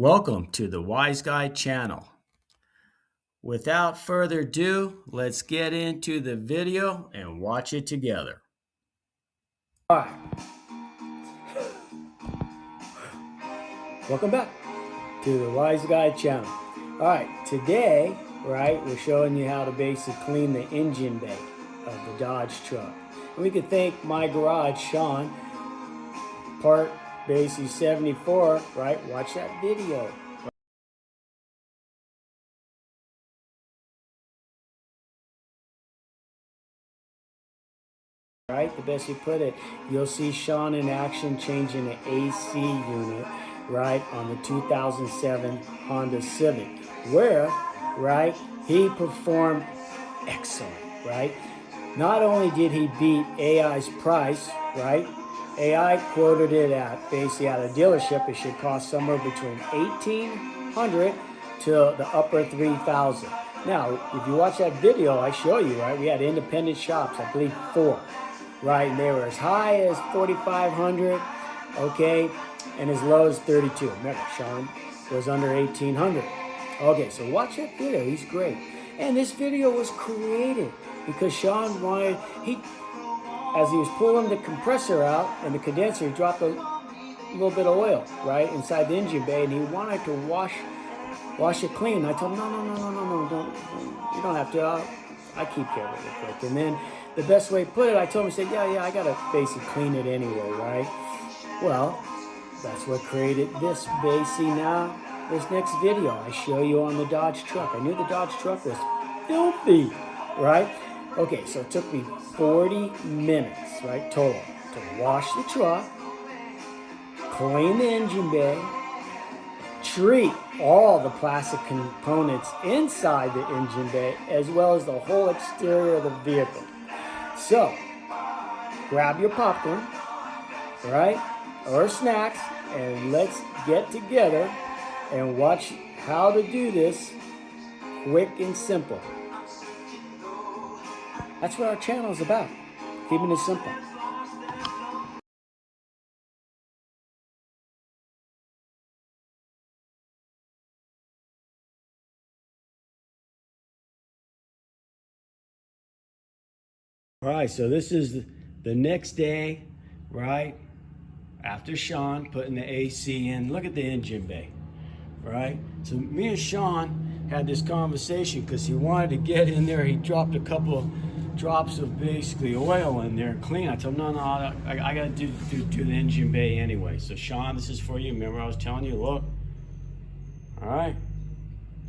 Welcome to the WiseGuy channel. Without further ado, let's get into the video and watch it together. All right. Welcome back to the WiseGuy channel. All right, today, we're showing you how to basically clean the engine bay of the Dodge truck. And we could thank my garage, Sean, Parti Yorkie 74, right? Watch that video. Right, the best you put it, you'll see Sean in action changing the AC unit, right, on the 2007 Honda Civic, where, right, he performed excellent, right? Not only did he beat AI's price, right? AI quoted it at, basically at a dealership, it should cost somewhere between $1,800 to the upper $3,000. Now, if you watch that video, I show you, right, we had independent shops, I believe 4. Right, and they were as high as $4,500, okay, and as low as $32. Remember, Sean was under $1,800. Okay, so watch that video. He's great. And this video was created because Sean wanted, as he was pulling the compressor out and the condenser, he dropped a little bit of oil, right, inside the engine bay, and he wanted to wash it clean. I told him, no, don't, you don't have to. I keep care of it real quick. And then the best way to put it, I told him, I said, yeah, I gotta basically clean it anyway, right? Well, that's what created this. Basically now, this next video I show you on the Dodge truck. I knew the Dodge truck was filthy, right? Okay, so it took me 40 minutes, right, total, to wash the truck, clean the engine bay, treat all the plastic components inside the engine bay, as well as the whole exterior of the vehicle. So, grab your popcorn, right, or snacks, and let's get together and watch how to do this quick and simple. That's what our channel is about, keeping it simple. All right, so this is the next day, right, after Sean putting the AC in. Look at the engine bay, right? So me and Sean had this conversation because he wanted to get in there. He dropped a couple of drops of basically oil in there and clean. I told him, no, I got to do the engine bay anyway. So Sean, this is for you. Remember I was telling you, look, all right,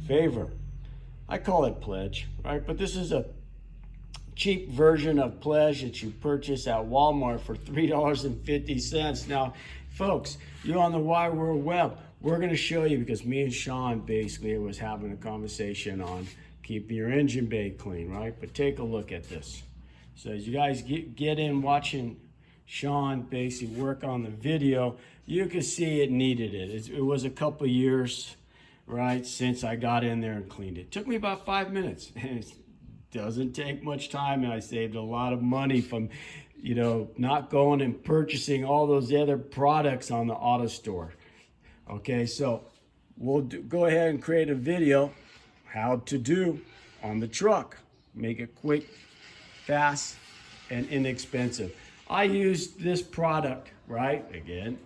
favor. I call it pledge, right? But this is a cheap version of pledge that you purchase at Walmart for $3.50. Now, folks, you're on the Wide World Web. We're going to show you, because me and Sean basically was having a conversation on keeping your engine bay clean, right? But take a look at this. So as you guys get in watching Sean basically work on the video, you can see it needed it. It was a couple years, right, since I got in there and cleaned it. It took me about 5 minutes. Doesn't take much time, and I saved a lot of money from, not going and purchasing all those other products on the auto store. Okay, so we'll go ahead and create a video how to do on the truck. Make it quick, fast, and inexpensive. I use this product, right, again,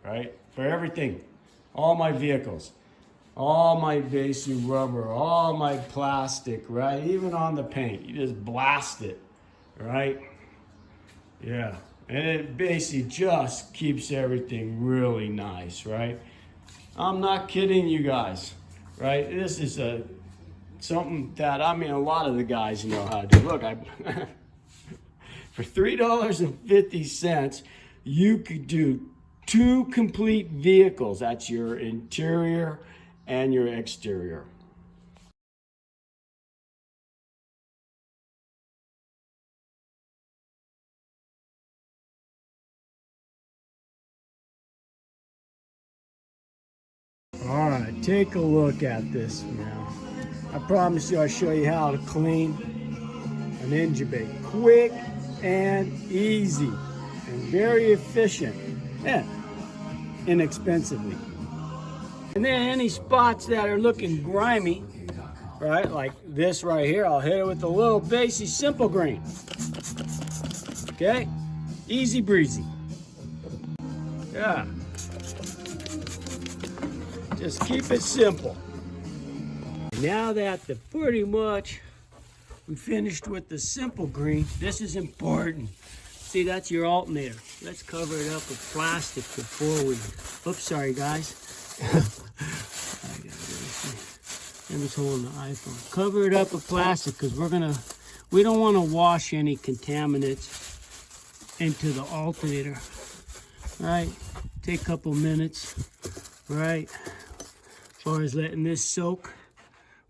right, for everything, all my vehicles. All my basic rubber, all my plastic, right? Even on the paint, you just blast it, right? Yeah, and it basically just keeps everything really nice, right? I'm not kidding you guys, right? This is something that, a lot of the guys know how to do. Look, for $3.50, you could do 2 complete vehicles. That's your interior and your exterior. All right, take a look at this now. I promise you I'll show you how to clean an engine bay. Quick and easy and very efficient and inexpensively. And then any spots that are looking grimy, right, like this right here, I'll hit it with a little bassy simple green. Okay, easy breezy. Yeah, just keep it simple. Now that pretty much we finished with the simple green, this is important. See, that's your alternator. Let's cover it up with plastic before we, oops, sorry guys. I'm just holding the iPhone. Cover it up with plastic because we don't want to wash any contaminants into the alternator. Right? Take a couple minutes, right? As far as letting this soak,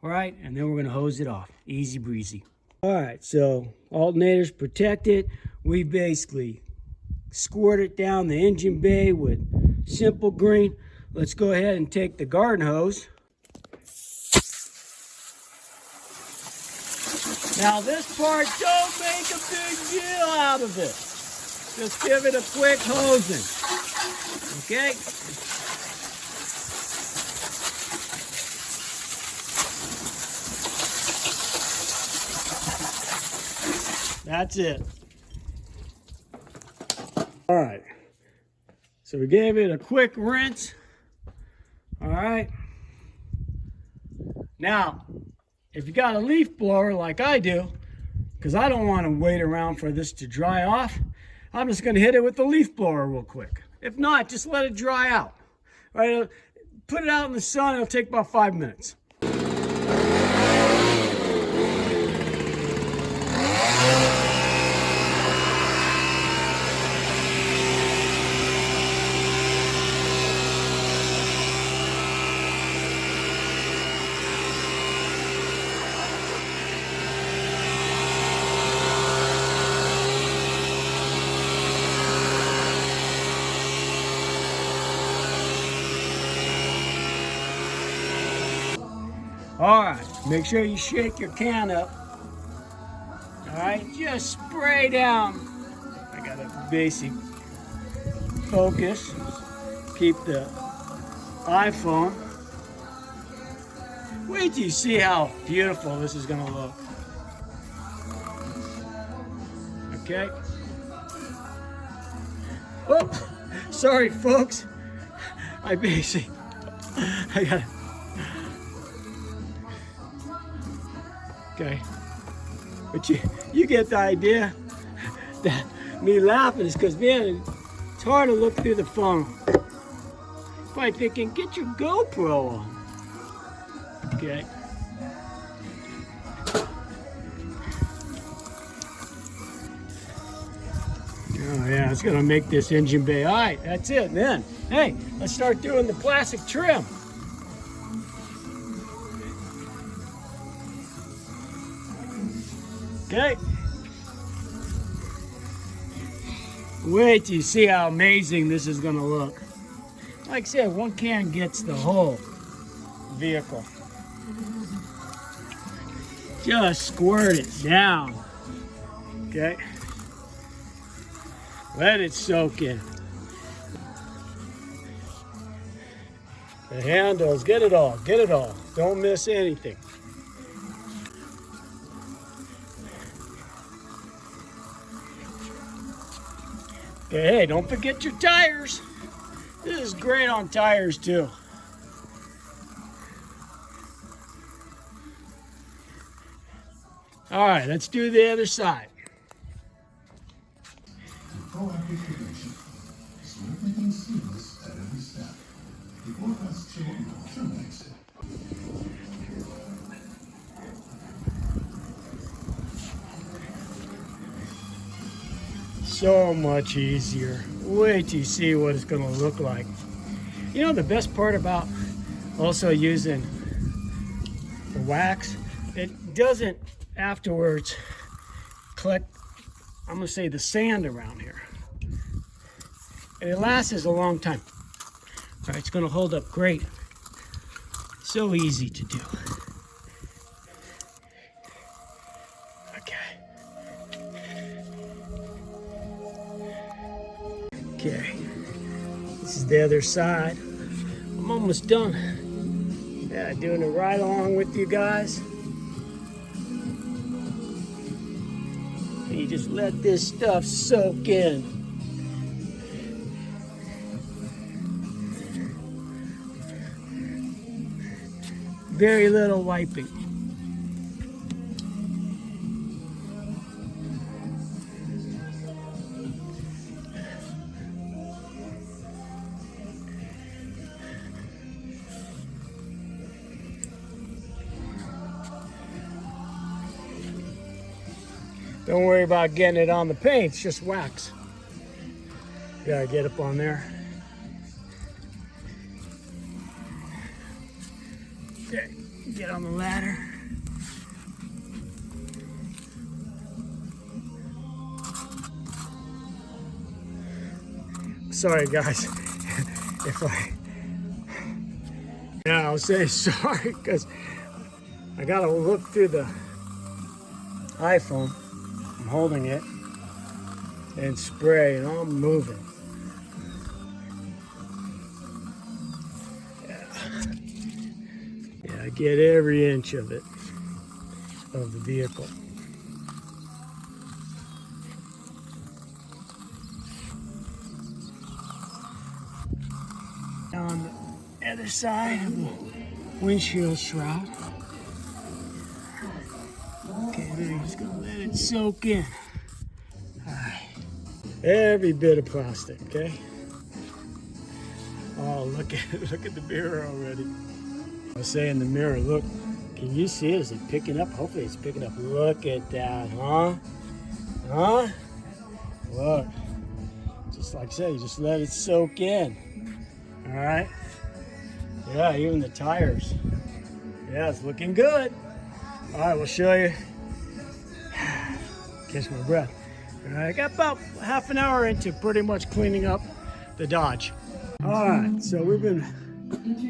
right? And then we're gonna hose it off. Easy breezy. All right, so alternator's protected. We basically squirted down the engine bay with simple green. Let's go ahead and take the garden hose. Now this part, don't make a big deal out of it. Just give it a quick hosing, okay? That's it. All right, so we gave it a quick rinse, all right? Now, if you got a leaf blower like I do, because I don't want to wait around for this to dry off, I'm just going to hit it with the leaf blower real quick. If not, just let it dry out. Right? Put it out in the sun, it'll take about 5 minutes. All right, make sure you shake your can up. All right, just spray down. I got a basic focus. Keep the iPhone. Wait till you see how beautiful this is gonna look. Okay. Whoop, sorry folks. I got okay, but you get the idea. That me laughing is because, man, it's hard to look through the phone. Probably thinking, get your GoPro on. Okay. Oh yeah, it's gonna make this engine bay. All right, that's it. Then, hey, let's start doing the plastic trim. Okay. Wait till you see how amazing this is gonna look. Like I said, one can gets the whole vehicle. Just squirt it down. Okay. Let it soak in. The handles, get it all, get it all. Don't miss anything. Okay, hey, don't forget your tires. This is great on tires too. All right, let's do the other side. Proactive prevention is making things seamless at every step. Before fast terminates it. So much easier. Wait till you see what it's gonna look like. You know the best part about also using the wax, it doesn't afterwards collect, I'm gonna say, the sand around here. And it lasts a long time. All right, it's gonna hold up great. So easy to do. Okay, this is the other side. I'm almost done. Yeah, doing it right along with you guys. And you just let this stuff soak in. Very little wiping. Don't worry about getting it on the paint, it's just wax. Gotta get up on there. Okay, get on the ladder. Sorry guys, I was saying sorry because I gotta look through the iPhone. I'm holding it and spray and I'm moving. Yeah, I get every inch of it, of the vehicle. On the other side of the windshield shroud. Okay, now you're just gonna let it soak in. All right. Every bit of plastic, okay? Oh, look at the mirror already. I was saying the mirror, look, can you see it? Is it picking up? Hopefully it's picking up. Look at that, huh? Huh? Look, just like I said, you just let it soak in. All right. Yeah, even the tires. Yeah, it's looking good. All right, we'll show you. Catch my breath. All right, I got about half an hour into pretty much cleaning up the Dodge. All right, so we've been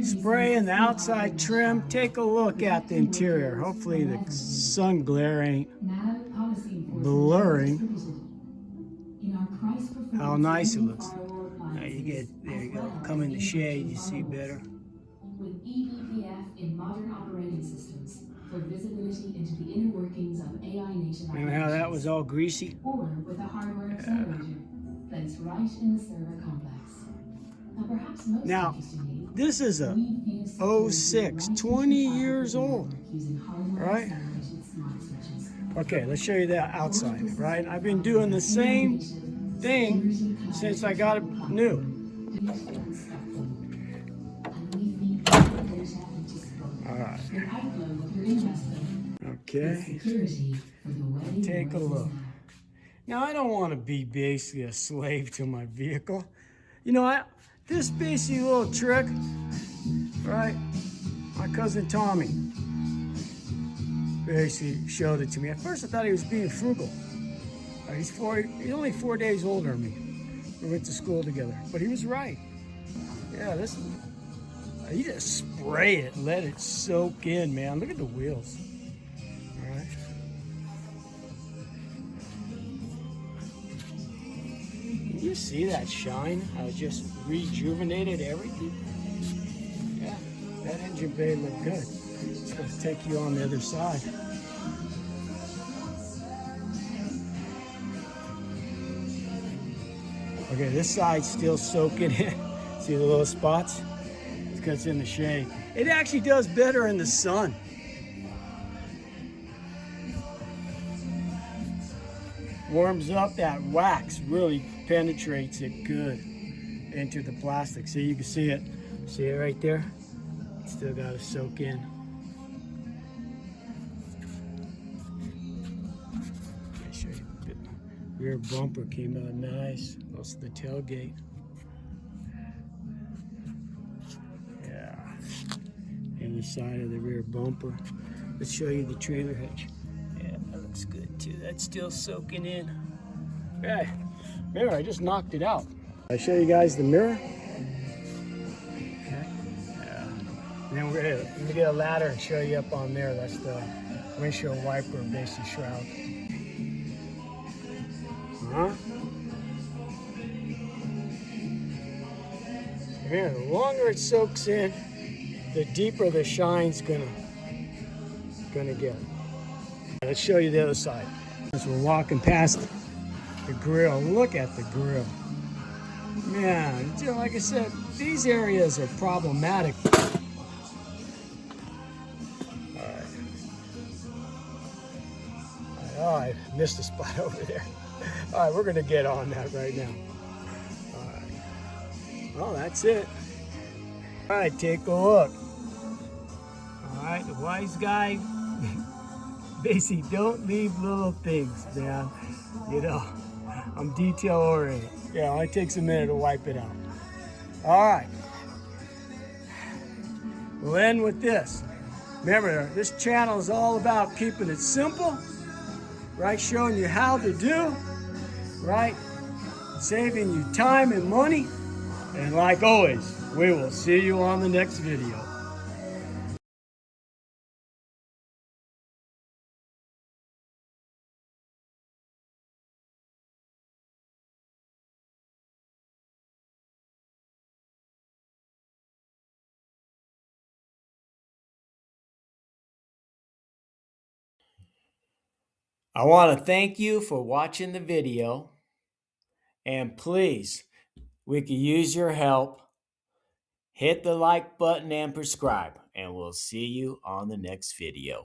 spraying the outside trim. Take a look at the interior. Hopefully the sun glare ain't blurring how nice it looks. Now you get, there you go, come in the shade, you see better. With eBPF in modern operating systems for visibility into the inner workings of AI native Remember how that was all greasy? or with a hardware accelerator placed right in the server complex. Now, perhaps most interestingly, this is a 06, 20 years old, right? Okay, let's show you the outside, right? I've been doing the same thing since I got it new. All right. Okay. Take a look. Now, I don't want to be basically a slave to my vehicle. You know, this basically little trick, right? My cousin Tommy basically showed it to me. At first, I thought he was being frugal. He's only 4 days older than me. We went to school together, but he was right. Yeah, you just spray it, let it soak in, man. Look at the wheels. All right. Can you see that shine? How it just rejuvenated everything? Yeah, that engine bay looked good. It's going to take you on the other side. Okay, this side's still soaking in. See the little spots? It's because it's in the shade. It actually does better in the sun. Warms up, that wax really penetrates it good into the plastic. See, you can see it. See it right there? It's still got to soak in. I'll show you a bit. Rear bumper came out nice. Also the tailgate. Yeah. And the side of the rear bumper. Let's show you the trailer hitch. Yeah, that looks good too. That's still soaking in. Okay. Mirror, I just knocked it out. I'll show you guys the mirror. Okay. Yeah. And then we're gonna get a ladder and show you up on there. That's the windshield wiper basic shroud. Huh? Yeah, the longer it soaks in, the deeper the shine's gonna get. Let's show you the other side. As we're walking past the grill, look at the grill. Man, you know, like I said, these areas are problematic. Oh, I missed a spot over there. All right, we're gonna get on that right now. All right. Well, that's it. All right, take a look. All right, the WiseGuy. Basically, don't leave little things, man. You know, I'm detail oriented. Yeah, it only takes a minute to wipe it out. All right. We'll end with this. Remember, this channel is all about keeping it simple, right? Showing you how to do, right? Saving you time and money. And like always, we will see you on the next video. I want to thank you for watching the video, and please, we could use your help. Hit the like button and subscribe, and we'll see you on the next video.